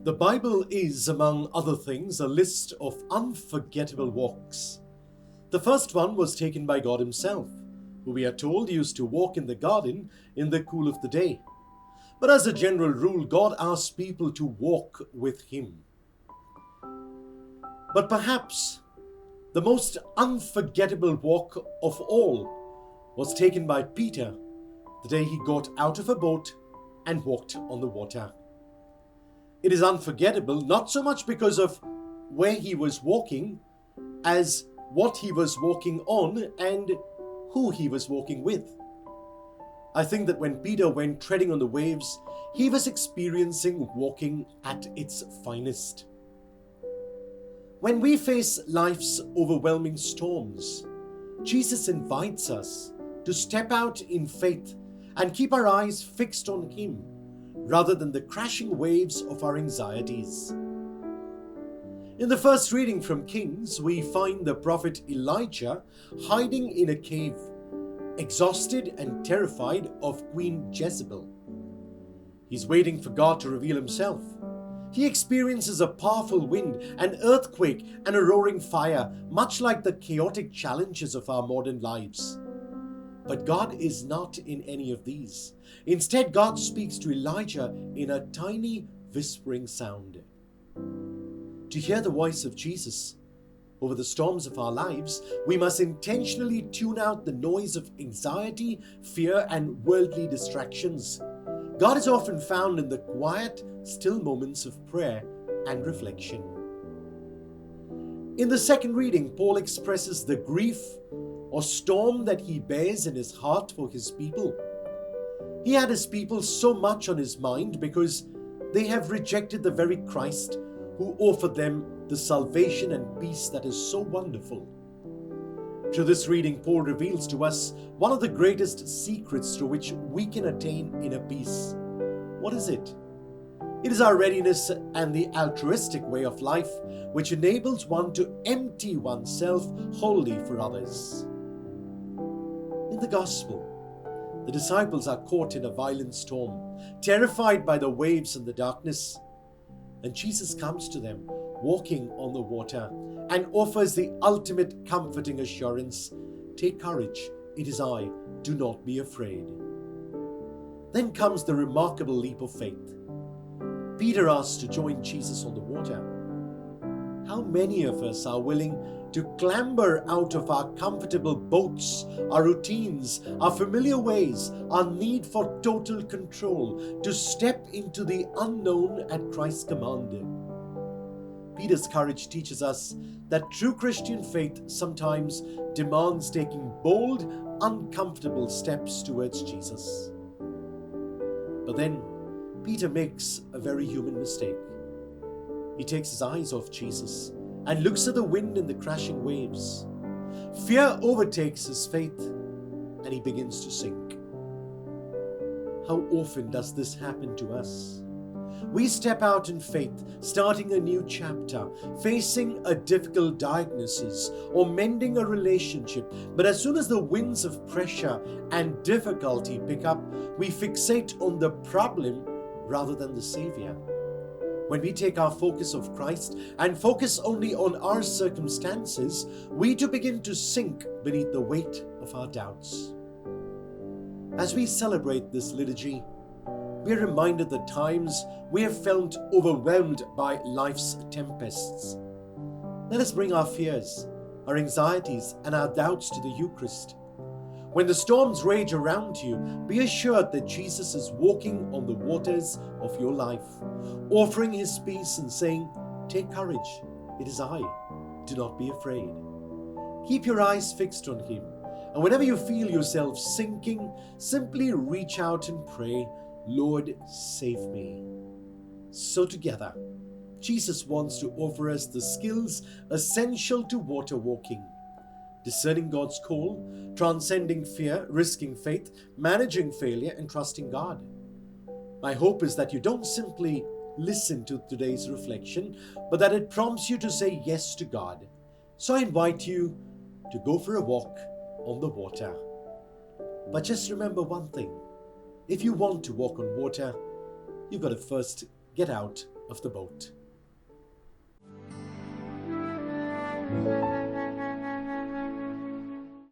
The Bible is, among other things, a list of unforgettable walks. The first one was taken by God Himself, who we are told used to walk in the garden in the cool of the day. But as a general rule, God asks people to walk with Him. But perhaps the most unforgettable walk of all was taken by Peter the day he got out of a boat and walked on the water. It is unforgettable not so much because of where he was walking as what he was walking on and who he was walking with. I think that when Peter went treading on the waves, he was experiencing walking at its finest. When we face life's overwhelming storms, Jesus invites us to step out in faith and keep our eyes fixed on Him rather than the crashing waves of our anxieties. In the first reading from Kings, we find the prophet Elijah hiding in a cave, exhausted and terrified of Queen Jezebel. He's waiting for God to reveal Himself. He experiences a powerful wind, an earthquake, and a roaring fire, much like the chaotic challenges of our modern lives. But God is not in any of these. Instead, God speaks to Elijah in a tiny whispering sound. To hear the voice of Jesus over the storms of our lives, we must intentionally tune out the noise of anxiety, fear, and worldly distractions. God is often found in the quiet, still moments of prayer and reflection. In the second reading, Paul expresses the grief or storm that he bears in his heart for his people. He had his people so much on his mind because they have rejected the very Christ who offered them the salvation and peace that is so wonderful. Through this reading, Paul reveals to us one of the greatest secrets through which we can attain inner peace. What is it? It is our readiness and the altruistic way of life which enables one to empty oneself wholly for others. In the Gospel, the disciples are caught in a violent storm, terrified by the waves and the darkness. And Jesus comes to them, walking on the water, and offers the ultimate comforting assurance, "Take courage, it is I, do not be afraid." Then comes the remarkable leap of faith. Peter asks to join Jesus on the water. How many of us are willing to clamber out of our comfortable boats, our routines, our familiar ways, our need for total control, to step into the unknown at Christ's command? Peter's courage teaches us that true Christian faith sometimes demands taking bold, uncomfortable steps towards Jesus. But then Peter makes a very human mistake. He takes his eyes off Jesus and looks at the wind and the crashing waves. Fear overtakes his faith and he begins to sink. How often does this happen to us? We step out in faith, starting a new chapter, facing a difficult diagnosis or mending a relationship, but as soon as the winds of pressure and difficulty pick up, we fixate on the problem rather than the Savior. When we take our focus off Christ and focus only on our circumstances, we too begin to sink beneath the weight of our doubts. As we celebrate this liturgy, we are reminded that times we have felt overwhelmed by life's tempests. Let us bring our fears, our anxieties, and our doubts to the Eucharist. When the storms rage around you, be assured that Jesus is walking on the waters of your life, offering His peace and saying, "Take courage, it is I, do not be afraid." Keep your eyes fixed on Him, and whenever you feel yourself sinking, simply reach out and pray, "Lord, save me." So together, Jesus wants to offer us the skills essential to water walking: discerning God's call, transcending fear, risking faith, managing failure, and trusting God. My hope is that you don't simply listen to today's reflection, but that it prompts you to say yes to God. So I invite you to go for a walk on the water. But just remember one thing: if you want to walk on water, you've got to first get out of the boat.